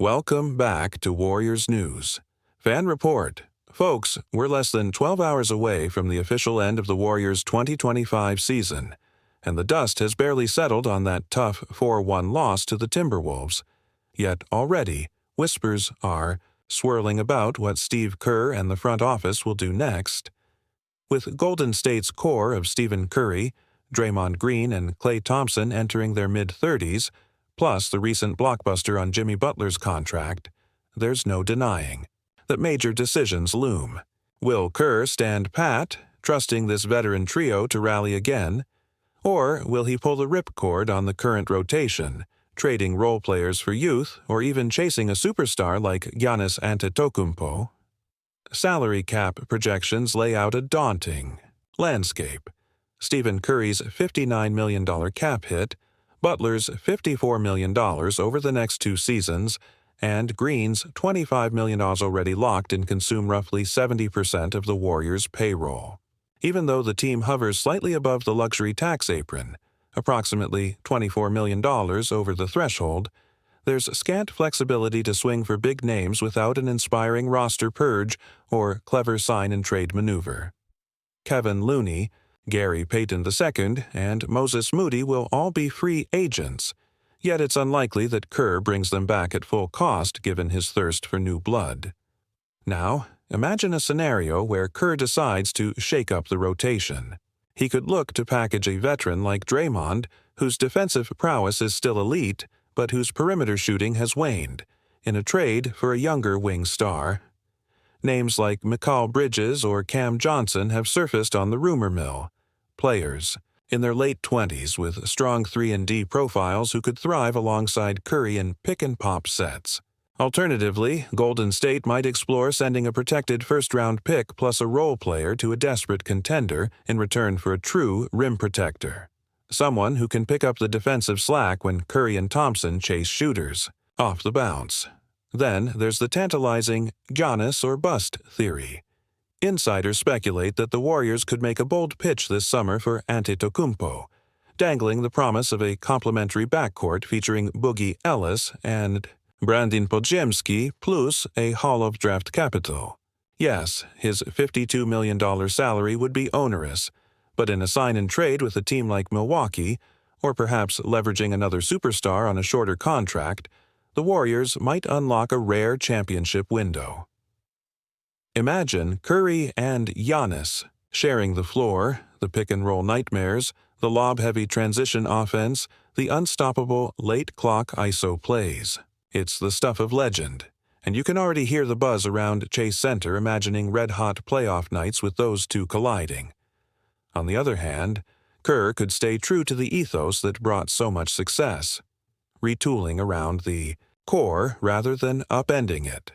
Welcome back to Warriors News. Fan Report. Folks, we're less than 12 hours away from the official end of the Warriors' 2025 season, and the dust has barely settled on that tough 4-1 loss to the Timberwolves. Yet already, whispers are swirling about what Steve Kerr and the front office will do next. With Golden State's core of Stephen Curry, Draymond Green, and Klay Thompson entering their mid-30s, plus the recent blockbuster on Jimmy Butler's contract, there's no denying that major decisions loom. Will Kerr stand pat, trusting this veteran trio to rally again? Or will he pull the ripcord on the current rotation, trading role players for youth or even chasing a superstar like Giannis Antetokounmpo? Salary cap projections lay out a daunting landscape. Stephen Curry's $59 million cap hit, Butler's $54 million over the next 2 seasons, and Green's $25 million already locked and consume roughly 70% of the Warriors' payroll. Even though the team hovers slightly above the luxury tax apron, approximately $24 million over the threshold, there's scant flexibility to swing for big names without an inspiring roster purge or clever sign-and-trade maneuver. Kevin Looney, Gary Payton II, and Moses Moody will all be free agents, yet it's unlikely that Kerr brings them back at full cost given his thirst for new blood. Now, imagine a scenario where Kerr decides to shake up the rotation. He could look to package a veteran like Draymond, whose defensive prowess is still elite, but whose perimeter shooting has waned, in a trade for a younger wing star. Names like Mikal Bridges or Cam Johnson have surfaced on the rumor mill. Players in their late 20s with strong 3-and-D profiles who could thrive alongside Curry in pick-and-pop sets. Alternatively, Golden State might explore sending a protected first-round pick plus a role player to a desperate contender in return for a true rim protector. Someone who can pick up the defensive slack when Curry and Thompson chase shooters off the bounce. Then there's the tantalizing Giannis or bust theory. Insiders speculate that the Warriors could make a bold pitch this summer for Antetokounmpo, dangling the promise of a complementary backcourt featuring Boogie Ellis and Brandin Podziemski plus a haul of draft capital. Yes, his $52 million salary would be onerous, but in a sign-and-trade with a team like Milwaukee, or perhaps leveraging another superstar on a shorter contract, the Warriors might unlock a rare championship window. Imagine Curry and Giannis sharing the floor, the pick-and-roll nightmares, the lob-heavy transition offense, the unstoppable late-clock ISO plays. It's the stuff of legend, and you can already hear the buzz around Chase Center imagining red-hot playoff nights with those two colliding. On the other hand, Kerr could stay true to the ethos that brought so much success, retooling around the core rather than upending it.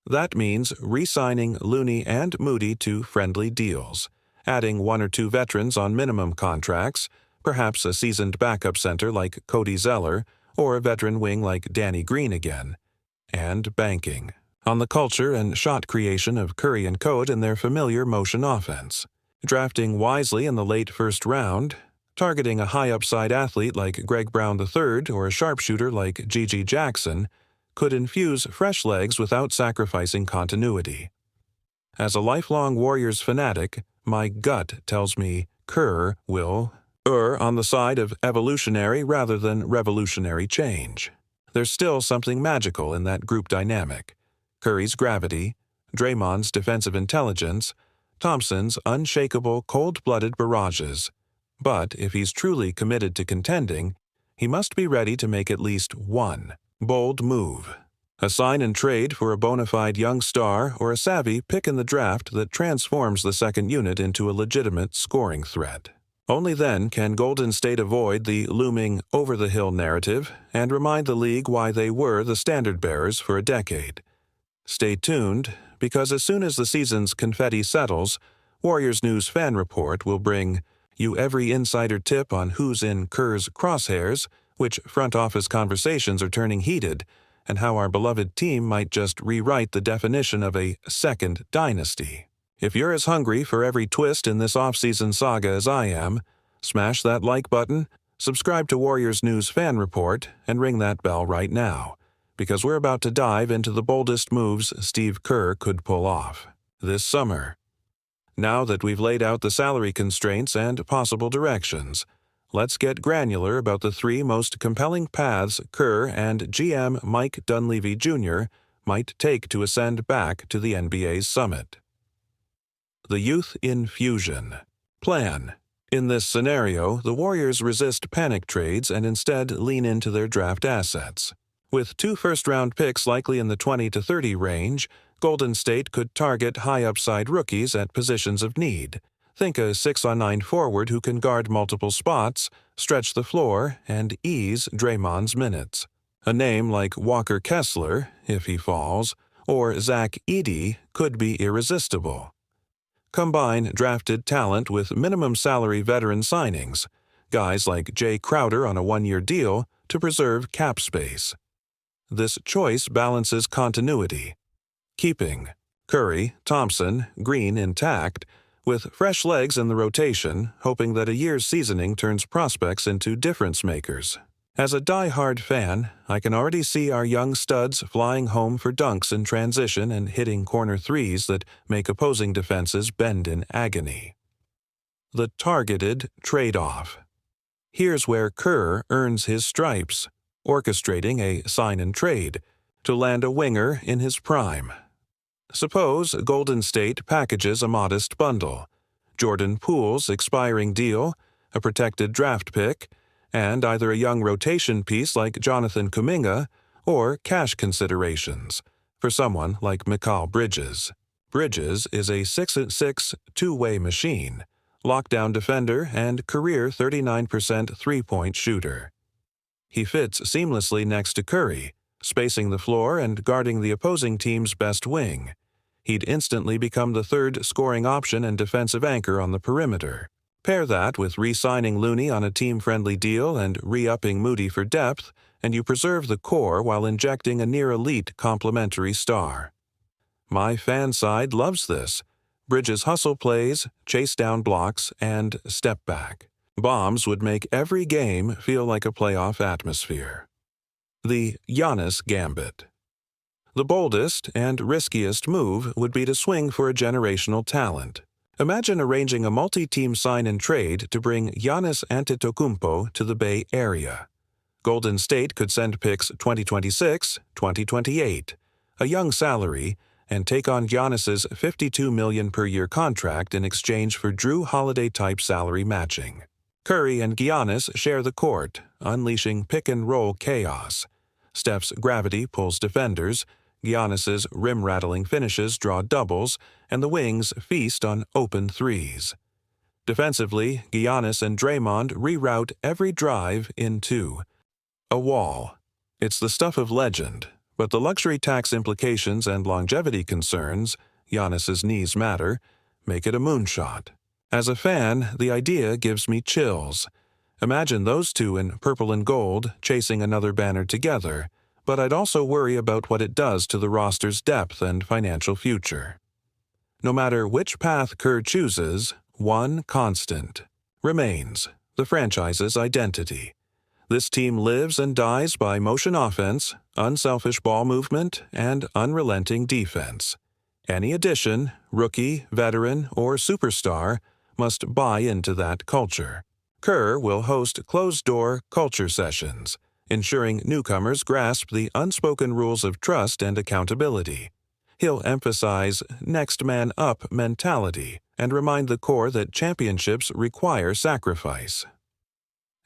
That means re-signing Looney and Moody to friendly deals, adding 1 or 2 veterans on minimum contracts, perhaps a seasoned backup center like Cody Zeller or a veteran wing like Danny Green again, and banking on the culture and shot creation of Curry and Code in their familiar motion offense. Drafting wisely in the late first round, targeting a high-upside athlete like Greg Brown III or a sharpshooter like Gigi Jackson could infuse fresh legs without sacrificing continuity. As a lifelong Warriors fanatic, my gut tells me Kerr will err on the side of evolutionary rather than revolutionary change. There's still something magical in that group dynamic. Curry's gravity, Draymond's defensive intelligence, Thompson's unshakable cold-blooded barrages. But if he's truly committed to contending, he must be ready to make at least one bold move. A sign-and-trade for a bona fide young star or a savvy pick in the draft that transforms the second unit into a legitimate scoring threat. Only then can Golden State avoid the looming over-the-hill narrative and remind the league why they were the standard-bearers for a decade. Stay tuned, because as soon as the season's confetti settles, Warriors News Fan Report will bring you every insider tip on who's in Kerr's crosshairs, which front office conversations are turning heated, and how our beloved team might just rewrite the definition of a second dynasty. If you're as hungry for every twist in this offseason saga as I am, smash that like button, subscribe to Warriors News Fan Report, and ring that bell right now, because we're about to dive into the boldest moves Steve Kerr could pull off this summer. Now that we've laid out the salary constraints and possible directions, let's get granular about the three most compelling paths Kerr and GM Mike Dunleavy Jr. might take to ascend back to the NBA's summit. The Youth Infusion Plan. In this scenario, the Warriors resist panic trades and instead lean into their draft assets. With 2 first-round picks likely in the 20 to 30 range, Golden State could target high-upside rookies at positions of need. Think a 6-on-9 forward who can guard multiple spots, stretch the floor, and ease Draymond's minutes. A name like Walker Kessler, if he falls, or Zach Edey could be irresistible. Combine drafted talent with minimum salary veteran signings, guys like Jay Crowder on a 1-year deal, to preserve cap space. This choice balances continuity, keeping Curry, Thompson, Green intact, with fresh legs in the rotation, hoping that a year's seasoning turns prospects into difference makers. As a die-hard fan, I can already see our young studs flying home for dunks in transition and hitting corner threes that make opposing defenses bend in agony. The targeted trade-off. Here's where Kerr earns his stripes, orchestrating a sign-and-trade to land a winger in his prime. Suppose Golden State packages a modest bundle: Jordan Poole's expiring deal, a protected draft pick, and either a young rotation piece like Jonathan Kuminga or cash considerations for someone like Mikal Bridges. Bridges is a 6'6" two-way machine, lockdown defender, and career 39% three-point shooter. He fits seamlessly next to Curry, spacing the floor and guarding the opposing team's best wing. He'd instantly become the third scoring option and defensive anchor on the perimeter. Pair that with re-signing Looney on a team-friendly deal and re-upping Moody for depth, and you preserve the core while injecting a near-elite complementary star. My fan side loves this. Bridges' hustle plays, chase-down blocks, and step-back bombs would make every game feel like a playoff atmosphere. The Giannis Gambit. The boldest and riskiest move would be to swing for a generational talent. Imagine arranging a multi-team sign-and-trade to bring Giannis Antetokounmpo to the Bay Area. Golden State could send picks 2026, 2028, a young salary, and take on Giannis's $52 million per year contract in exchange for Drew Holiday-type salary matching. Curry and Giannis share the court, unleashing pick-and-roll chaos. Steph's gravity pulls defenders, Giannis's rim-rattling finishes draw doubles, and the wings feast on open threes. Defensively, Giannis and Draymond reroute every drive into a wall. It's the stuff of legend, but the luxury tax implications and longevity concerns, Giannis's knees matter, make it a moonshot. As a fan, the idea gives me chills. Imagine those two in purple and gold chasing another banner together, but I'd also worry about what it does to the roster's depth and financial future. No matter which path Kerr chooses, one constant remains: the franchise's identity. This team lives and dies by motion offense, unselfish ball movement, and unrelenting defense. Any addition, rookie, veteran, or superstar, must buy into that culture. Kerr will host closed-door culture sessions, ensuring newcomers grasp the unspoken rules of trust and accountability. He'll emphasize next-man-up mentality and remind the core that championships require sacrifice.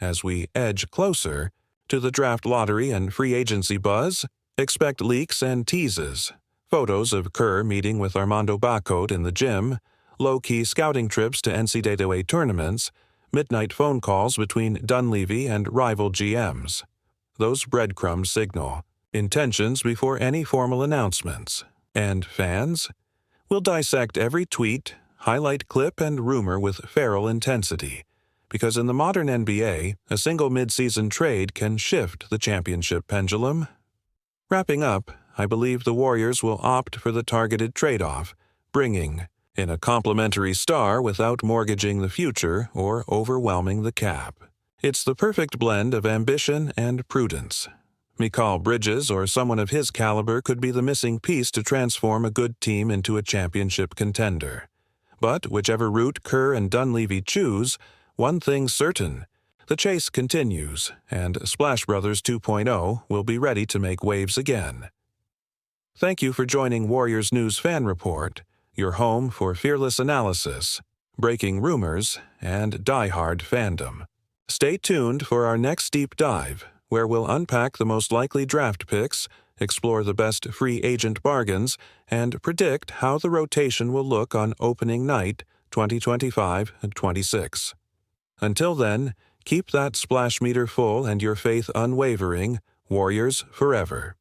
As we edge closer to the draft lottery and free agency buzz, expect leaks and teases, photos of Kerr meeting with Armando Bacot in the gym, low-key scouting trips to NCAA tournaments, midnight phone calls between Dunleavy and rival GMs. Those breadcrumbs signal intentions before any formal announcements. And fans? We'll dissect every tweet, highlight clip, and rumor with feral intensity, because in the modern NBA, a single mid-season trade can shift the championship pendulum. Wrapping up, I believe the Warriors will opt for the targeted trade-off, bringing in a complementary star without mortgaging the future or overwhelming the cap. It's the perfect blend of ambition and prudence. Mikal Bridges or someone of his caliber could be the missing piece to transform a good team into a championship contender. But whichever route Kerr and Dunleavy choose, one thing's certain. The chase continues, and Splash Brothers 2.0 will be ready to make waves again. Thank you for joining Warriors News Fan Report, your home for fearless analysis, breaking rumors, and die-hard fandom. Stay tuned for our next deep dive, where we'll unpack the most likely draft picks, explore the best free agent bargains, and predict how the rotation will look on opening night 2025-26. Until then, keep that splash meter full and your faith unwavering. Warriors forever.